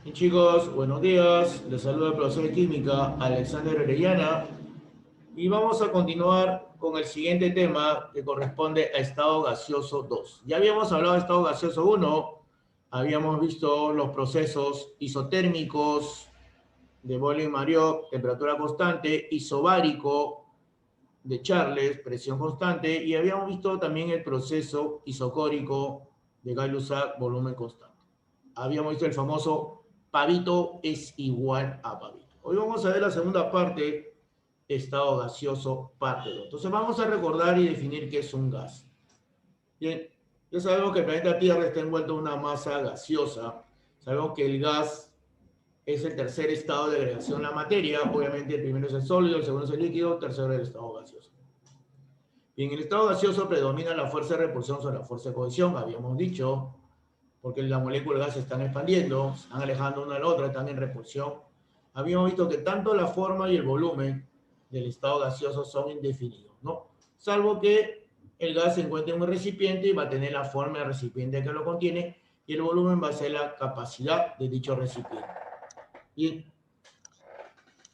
Y chicos, buenos días. Les saluda el profesor de química Alexander Orellana y vamos a continuar con el siguiente tema que corresponde a estado gaseoso 2. Ya habíamos hablado de estado gaseoso 1, habíamos visto los procesos isotérmicos de Boyle-Mariot, temperatura constante, isobárico de Charles, presión constante, y habíamos visto también el proceso isocórico de Gay-Lussac, volumen constante. Habíamos visto el famoso pavito es igual a pavito. Hoy vamos a ver la segunda parte, estado gaseoso, parte 2. Entonces vamos a recordar y definir qué es un gas. Bien, ya sabemos que el planeta Tierra está envuelto en una masa gaseosa. Sabemos que el gas es el tercer estado de agregación de la materia. Obviamente el primero es el sólido, el segundo es el líquido, el tercero es el estado gaseoso. Y en el estado gaseoso predomina la fuerza de repulsión sobre la fuerza de cohesión, habíamos dicho, porque las moléculas de gas se están expandiendo, se están alejando una de la otra, están en repulsión. Habíamos visto que tanto la forma y el volumen del estado gaseoso son indefinidos, ¿no? Salvo que el gas se encuentre en un recipiente y va a tener la forma del recipiente que lo contiene y el volumen va a ser la capacidad de dicho recipiente. Y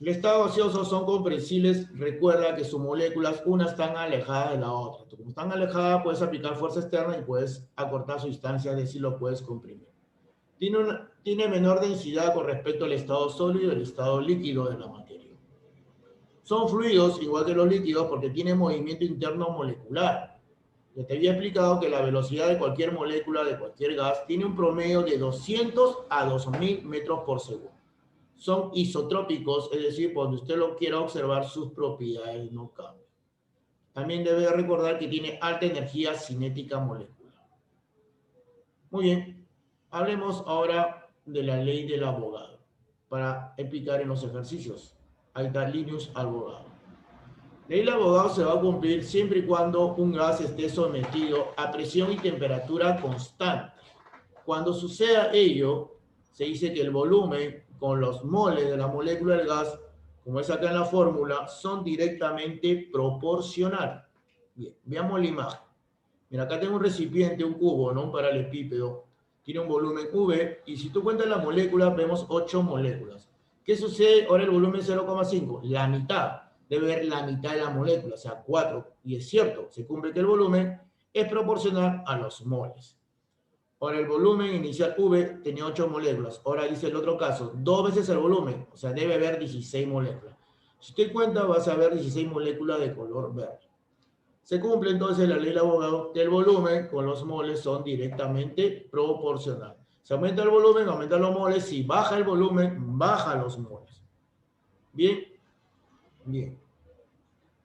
el estado gaseoso son comprensibles, recuerda que sus moléculas, unas están alejadas de la otra. Como están alejadas, puedes aplicar fuerza externa y puedes acortar su distancia, es decir, lo puedes comprimir. Tiene menor densidad con respecto al estado sólido y el estado líquido de la materia. Son fluidos, igual que los líquidos, porque tienen movimiento interno molecular. Ya te había explicado que la velocidad de cualquier molécula, de cualquier gas, tiene un promedio de 200 a 2000 metros por segundo. Son isotrópicos, es decir, cuando usted lo quiera observar, sus propiedades no cambian. También debe recordar que tiene alta energía cinética molecular. Muy bien, hablemos ahora de la ley del abogado para explicar en los ejercicios. Ahí está Linus abogado. La ley del abogado se va a cumplir siempre y cuando un gas esté sometido a presión y temperatura constante. Cuando suceda ello, se dice que el volumen con los moles de la molécula del gas, como es acá en la fórmula, son directamente proporcionales. Bien, veamos la imagen. Mira, acá tengo un recipiente, un cubo, ¿no? Un paralelepípedo. Tiene un volumen V y si tú cuentas las moléculas, vemos 8 moléculas. ¿Qué sucede? Ahora el volumen es 0,5, la mitad. Debe ver la mitad de la molécula, o sea, 4. Y es cierto, se cumple que el volumen es proporcional a los moles. Ahora el volumen inicial V tenía 8 moléculas. Ahora dice el otro caso, 2 veces el volumen, o sea, debe haber 16 moléculas. Si usted cuenta, vas a ver 16 moléculas de color verde. Se cumple entonces la ley del abogado que el volumen con los moles son directamente proporcionales. Si aumenta el volumen, aumenta los moles. Si baja el volumen, baja los moles. Bien, bien.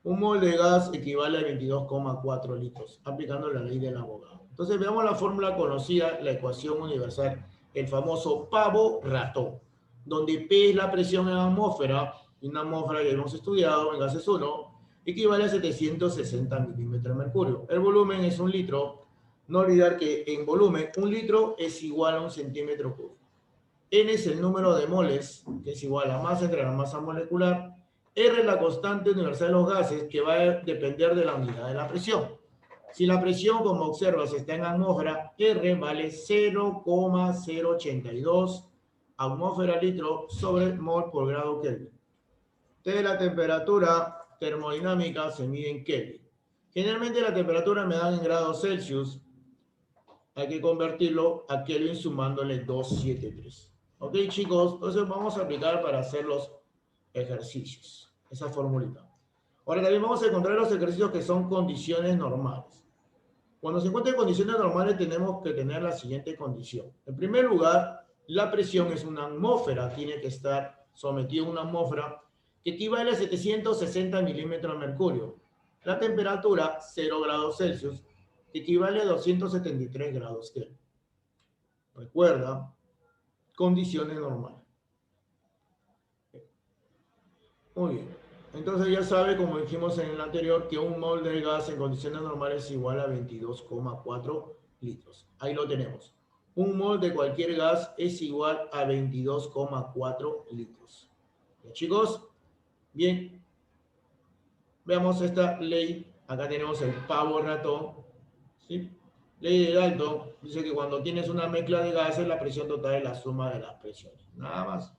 Un mol de gas equivale a 22,4 litros, aplicando la ley del abogado. Entonces veamos la fórmula conocida, la ecuación universal, el famoso pavo-ratón, donde P es la presión en atmósfera, y una atmósfera que hemos estudiado en gases 1, equivale a 760 milímetros de mercurio. El volumen es 1 litro. No olvidar que en volumen 1 litro es igual a 1 centímetro cúbico. N es el número de moles, que es igual a masa entre la masa molecular. R es la constante universal de los gases, que va a depender de la unidad de la presión. Si la presión, como observas, está en atmósfera, R vale 0,082 atmósfera litro sobre mol por grado Kelvin. Entonces la temperatura termodinámica se mide en Kelvin. Generalmente la temperatura me dan en grados Celsius. Hay que convertirlo a Kelvin sumándole 273. Ok, chicos, entonces vamos a aplicar para hacer los ejercicios, esa formulita. Ahora también vamos a encontrar los ejercicios que son condiciones normales. Cuando se encuentran condiciones normales tenemos que tener la siguiente condición. En primer lugar, la presión es una atmósfera, tiene que estar sometida a una atmósfera que equivale a 760 milímetros de mercurio. La temperatura, 0 grados Celsius, que equivale a 273 grados Kelvin. Recuerda, condiciones normales. Muy bien. Entonces ya sabe, como dijimos en el anterior, que un mol de gas en condiciones normales es igual a 22,4 litros. Ahí lo tenemos. Un mol de cualquier gas es igual a 22,4 litros. ¿Ya, chicos? Bien. Veamos esta ley. Acá tenemos el pavo ratón. ¿Sí? Ley de Dalton dice que cuando tienes una mezcla de gases, la presión total es la suma de las presiones. Nada más.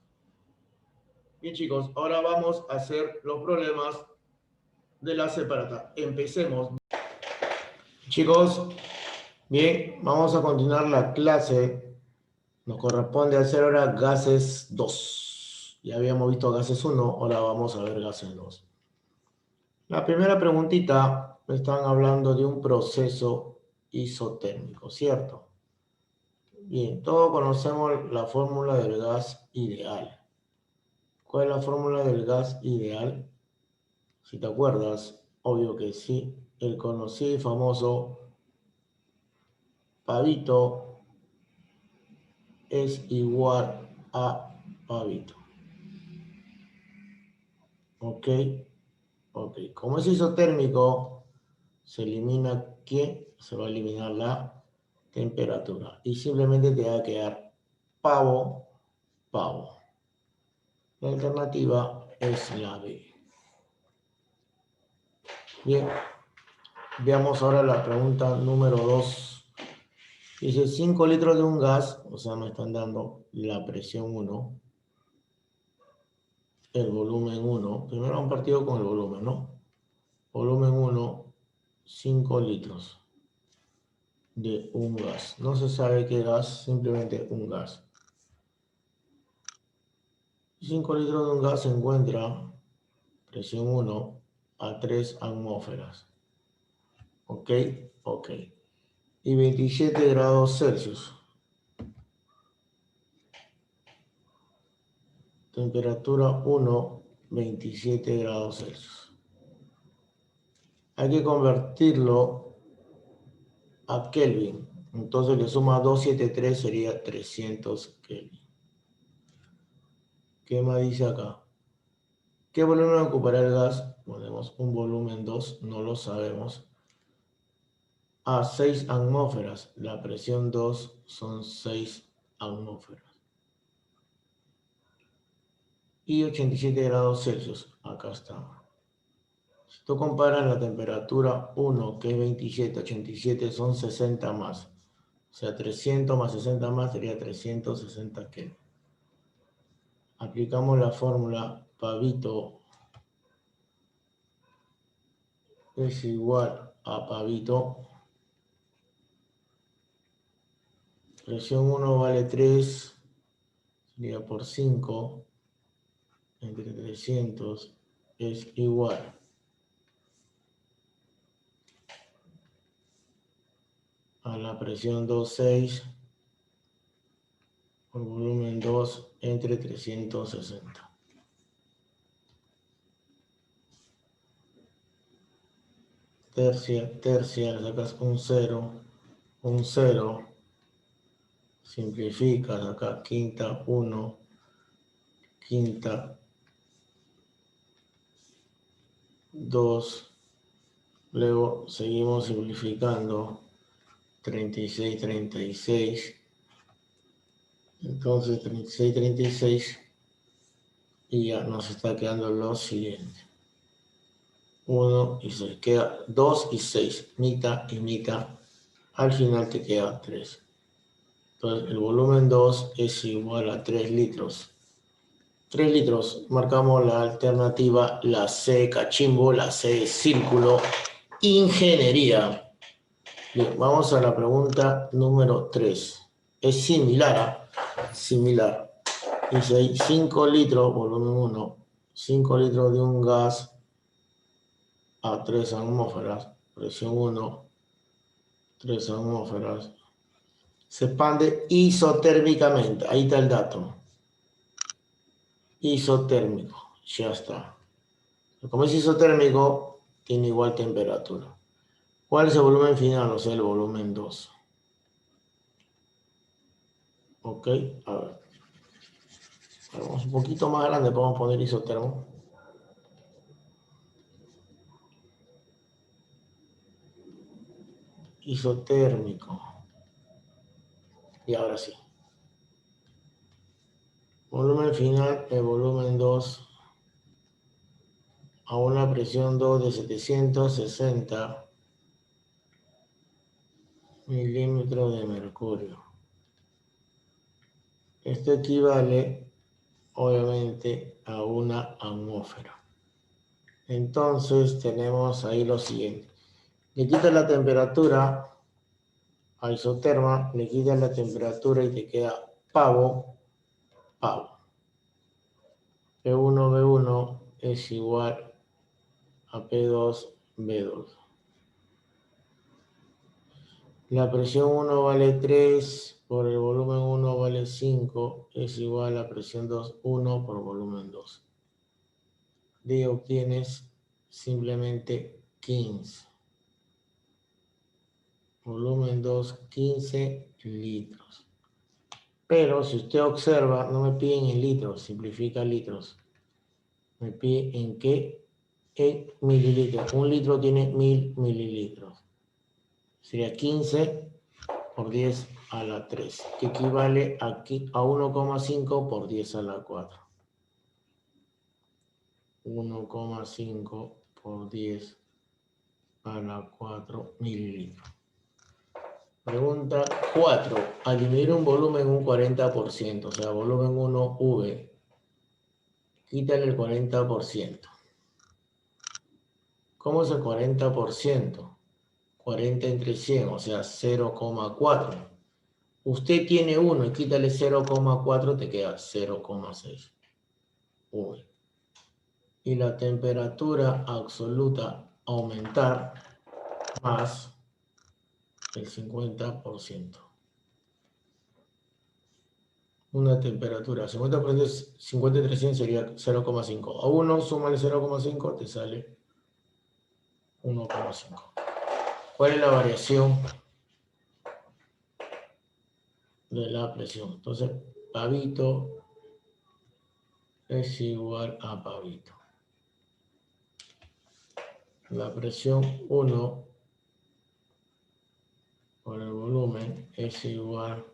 Bien, chicos, ahora vamos a hacer los problemas de la separata. Empecemos. Chicos, bien, vamos a continuar la clase. Nos corresponde hacer ahora gases 2. Ya habíamos visto gases 1, ahora vamos a ver gases 2. La primera preguntita, me están hablando de un proceso isotérmico, ¿cierto? Bien, todos conocemos la fórmula del gas ideal. ¿Cuál es la fórmula del gas ideal? Si te acuerdas, obvio que sí, el conocido y famoso Pavito es igual a Pavito. ¿Ok? Ok. Como es isotérmico, se elimina ¿qué? Se va a eliminar la temperatura. Y simplemente te va a quedar pavo, pavo. La alternativa es la B. Bien, veamos ahora la pregunta número 2. Dice 5 litros de un gas, o sea, me están dando la presión 1, el volumen 1. Primero han partido con el volumen, ¿no? Volumen 1, 5 litros de un gas. No se sabe qué gas, simplemente un gas. 5 litros de un gas se encuentra, presión 1, a 3 atmósferas. ¿Ok? Ok. Y 27 grados Celsius. Temperatura 1, 27 grados Celsius. Hay que convertirlo a Kelvin. Entonces le suma 273, sería 300 Kelvin. ¿Qué más dice acá? ¿Qué volumen ocupará el gas? Ponemos un volumen 2, no lo sabemos. A 6 atmósferas. La presión 2 son 6 atmósferas. Y 87 grados Celsius. Acá está. Si tú comparas la temperatura 1, que es 27, 87 son 60 más. O sea, 300 más 60 más sería 360 Kelvin. Aplicamos la fórmula Pavito es igual a Pavito. Presión 1 vale 3, sería por 5, entre 300 es igual a la presión 2,6 por volumen 2 entre 360. Tercia, le sacas un 0, simplificas acá, quinta 1, quinta 2, luego seguimos simplificando, 36, 36, entonces 36, 36, y ya nos está quedando lo siguiente. 1 y 6, queda 2 y 6, mitad y mitad, al final te queda 3. Entonces el volumen 2 es igual a 3 litros. 3 litros, marcamos la alternativa, la C cachimbo, la C círculo, ingeniería. Bien, vamos a la pregunta número 3. Es similar, similar. Dice 5 litros, volumen 1, 5 litros de un gas a 3 atmósferas, presión 1, 3 atmósferas, se expande isotérmicamente. Ahí está el dato. Isotérmico, ya está. Como es isotérmico, tiene igual temperatura. ¿Cuál es el volumen final? O sea, el volumen 2. Ok, a ver. Vamos un poquito más grande, podemos poner isotermo. Isotérmico. Y ahora sí. Volumen final, el volumen 2 a una presión 2 de 760 milímetros de mercurio. Esto equivale, obviamente, a una atmósfera. Entonces, tenemos ahí lo siguiente. Le quitas la temperatura a isoterma, le quitas la temperatura y te queda pavo. P1B1 es igual a P2B2. La presión 1 vale 3 por el volumen 1 vale 5, es igual a presión 2, 1 por volumen 2. De obtienes simplemente 15. Volumen 2, 15 litros. Pero si usted observa, no me piden en litros, simplifica litros. Me pide en qué, en mililitros. Un litro tiene 1000 mililitros. Sería 15 por 10 a la 3, que equivale a 1,5 por 10 a la 4. 1,5 por 10 a la 4 mililitros. Pregunta 4. Al dividir un volumen un 40%, o sea, volumen 1 V, quítale el 40%. ¿Cómo es el 40%? 40 entre 100, o sea, 0,4. Usted tiene 1 y quítale 0,4, te queda 0,6 V. Y la temperatura absoluta aumentar más el 50%. Una temperatura, 50% 50 entre 100 sería 0,5. A 1 súmale 0,5, te sale 1,5. ¿Cuál es la variación de la presión? Entonces, pavito es igual a pavito. La presión 1 por el volumen es igual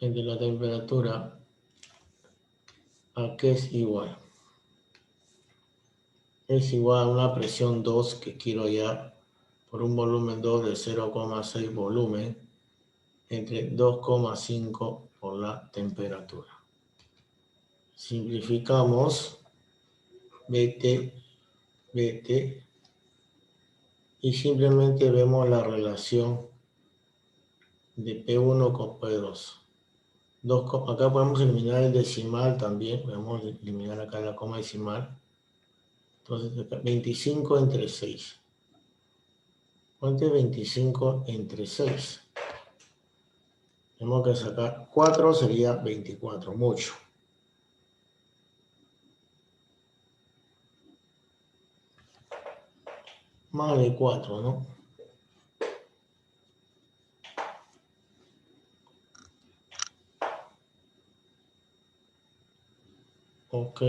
entre la temperatura a qué es igual. Es igual a una presión 2 que quiero ya por un volumen 2 de 0,6 volumen entre 2,5 por la temperatura. Simplificamos BT y simplemente vemos la relación de P1 con P2. Acá podemos eliminar el decimal también, podemos eliminar acá la coma decimal. Entonces, 25 entre 6. ¿Cuánto es 25 entre 6? Tenemos que sacar 4, sería 24, mucho. Más de 4, ¿no? Ok,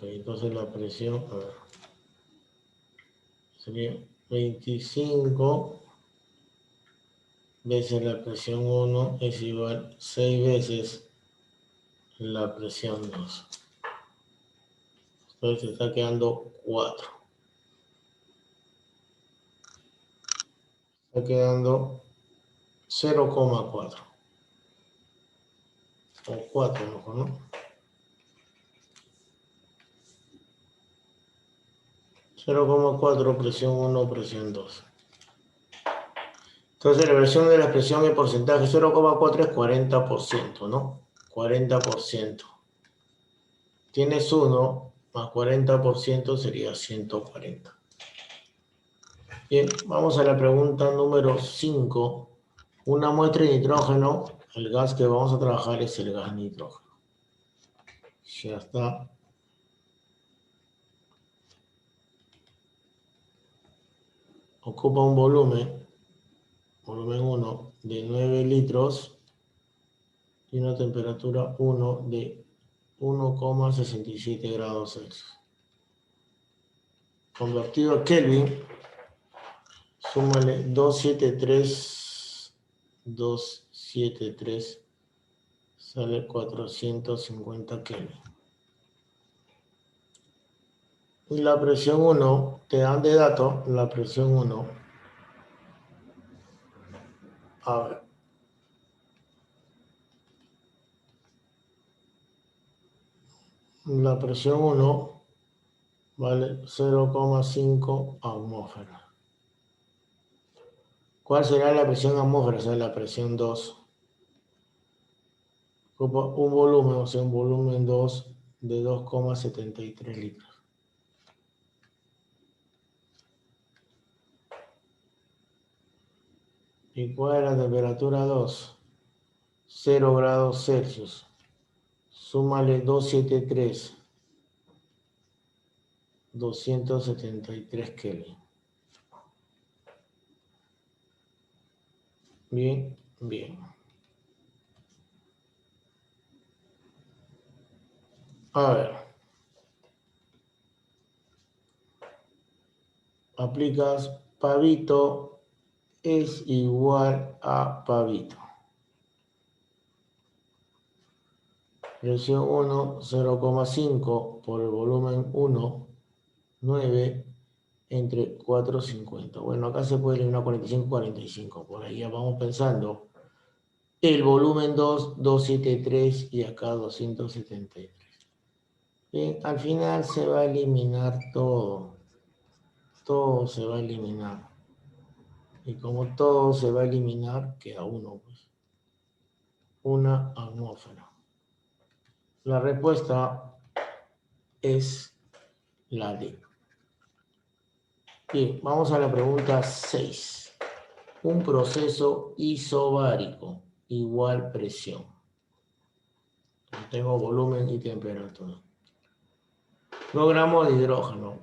entonces la presión, a ver, sería 25 veces la presión 1 es igual a 6 veces la presión 2. Entonces está quedando 4. Está quedando 0,4. O 4 mejor, ¿no? 0,4 presión 1, presión 2. Entonces la versión de la expresión en porcentaje 0,4 es 40%, ¿no? 40%. Tienes 1 más 40% sería 140. Bien, vamos a la pregunta número 5. Una muestra de nitrógeno, el gas que vamos a trabajar es el gas nitrógeno. Ya está. Ocupa un volumen 1, de 9 litros y una temperatura 1 de 1,67 grados Celsius. Convertido a Kelvin, súmale 273, sale 450 Kelvin. Y la presión 1, te dan de dato, la presión 1 A ver. La presión 1 vale 0,5 atmósferas. ¿Cuál será la presión atmósfera? O sea, la presión 2. Ocupa un volumen, o sea, un volumen 2 de 2,73 litros. ¿Y cuál es la temperatura 2? 0 grados Celsius. Súmale 273. 273 Kelvin. Bien, bien. A ver. Aplicas Pavito es igual a Pavito. Presión 1, 0,5 por el volumen 1, 9 entre 4,50. Bueno, acá se puede eliminar 45, 45. Por ahí ya vamos pensando. El volumen 2, 273 y acá 273. Bien, al final se va a eliminar todo. Todo se va a eliminar. Y como todo se va a eliminar, queda uno, pues. Una atmósfera. La respuesta es la D. Bien, vamos a la pregunta 6. Un proceso isobárico igual presión. Tengo volumen y temperatura. 2 gramos de hidrógeno.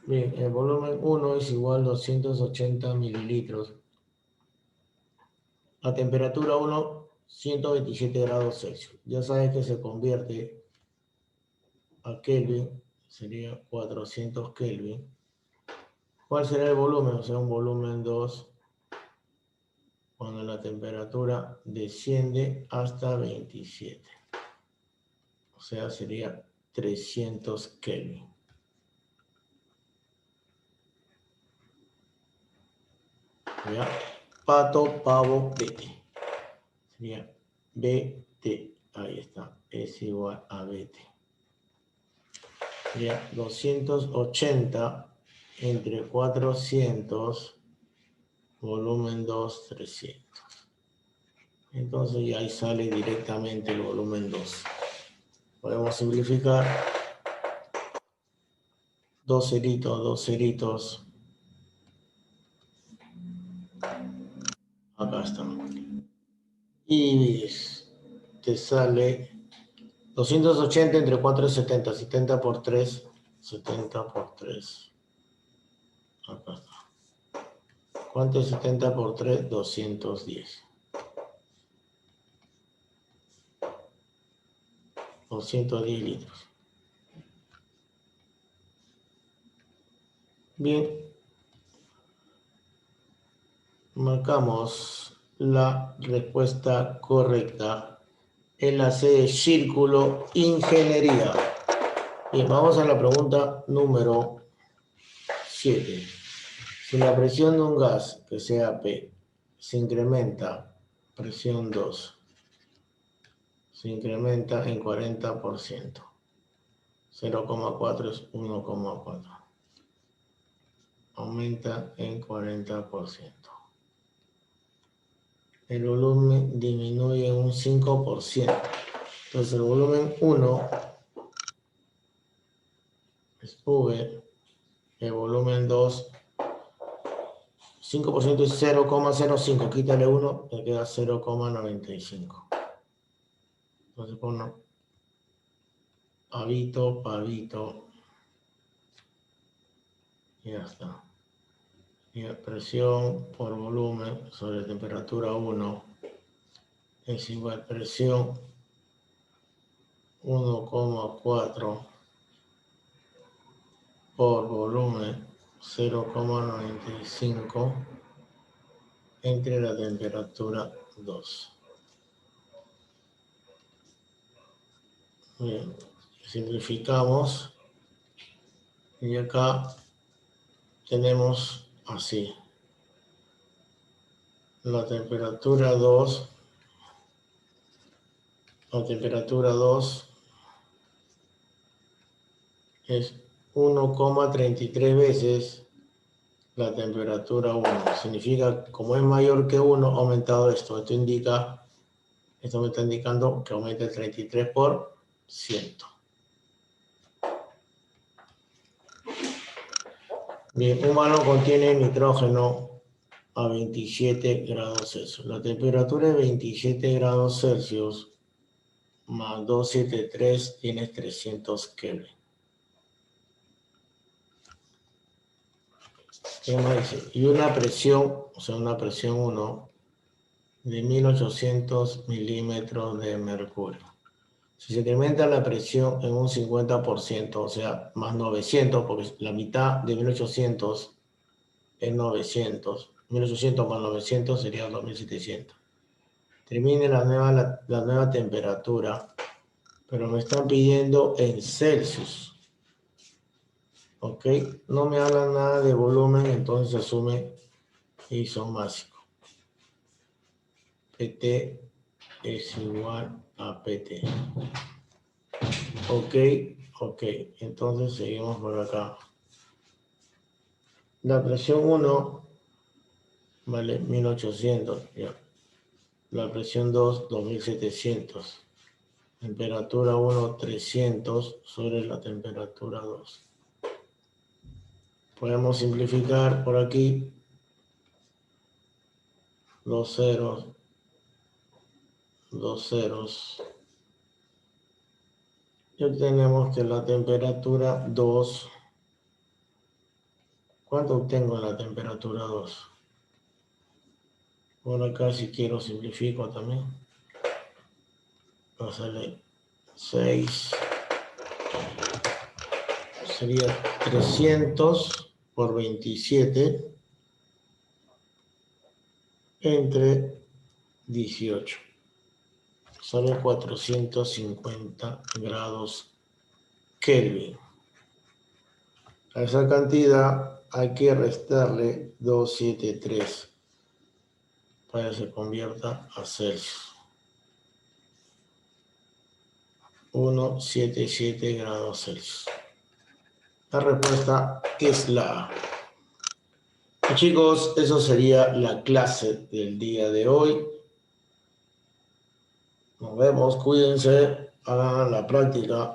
Bien, el volumen 1 es igual a 280 mililitros. La temperatura 1, 127 grados Celsius. Ya sabes que se convierte a Kelvin, sería 400 Kelvin. ¿Cuál será el volumen? O sea, un volumen 2 cuando la temperatura desciende hasta 27. O sea, sería 300 Kelvin. ¿Ya? Pato, pavo, BT. Sería BT. Ahí está. Es igual a BT. Sería 280 entre 400, volumen 2, 300. Entonces ya ahí sale directamente el volumen 2. Podemos simplificar. 2 ceritos, 2 ceritos. Acá están. Y te sale 280 entre 4 es 70. 70 por 3. 70 por 3. Acá está. ¿Cuánto es 70 por 3? 210. 210 litros. Bien. Marcamos la respuesta correcta en la C de Círculo Ingeniería. Bien, vamos a la pregunta número 7. Si la presión de un gas, que sea P, se incrementa, presión 2, se incrementa en 40%. 0,4 es 1,4. Aumenta en 40%. El volumen disminuye en un 5%. Entonces el volumen 1 es V, el volumen 2, 5% es 0,05, quítale 1, te queda 0,95. Entonces pongo pavito, pavito, y ya está. Y la presión por volumen sobre temperatura 1 es igual a presión 1,4 por volumen 0,95 entre la temperatura 2. Bien, simplificamos y acá tenemos así. La temperatura 2 es 1,33 veces la temperatura 1. Significa, como es mayor que 1, ha aumentado esto. Esto me está indicando que aumenta el 33%. Bien, un balón contiene nitrógeno a 27 grados Celsius. La temperatura es 27 grados Celsius más 273 tienes 300 Kelvin. ¿Qué más dice? Y una presión, o sea, una presión 1 de 1800 milímetros de mercurio. Si se incrementa la presión en un 50%, o sea, más 900, porque la mitad de 1800 es 900. 1800 más 900 sería 2700. Termine la nueva temperatura, pero me están pidiendo en Celsius. ¿Ok? No me hablan nada de volumen, entonces asume isomásico. PT es igual a PT. Ok. Entonces seguimos por acá. La presión 1 vale 1800. Ya. La presión 2, 2700. Temperatura 1, 300 sobre la temperatura 2. Podemos simplificar por aquí. Dos ceros. Y obtenemos que la temperatura 2. ¿Cuánto obtengo en la temperatura 2? Por acá, si quiero, simplifico también. Pásale 6. Sería 300 por 27 entre 18. Sale 450 grados Kelvin. A esa cantidad hay que restarle 273 para que se convierta a Celsius. 177 grados Celsius. La respuesta es la A. Chicos, eso sería la clase del día de hoy. Nos vemos, cuídense, hagan la práctica.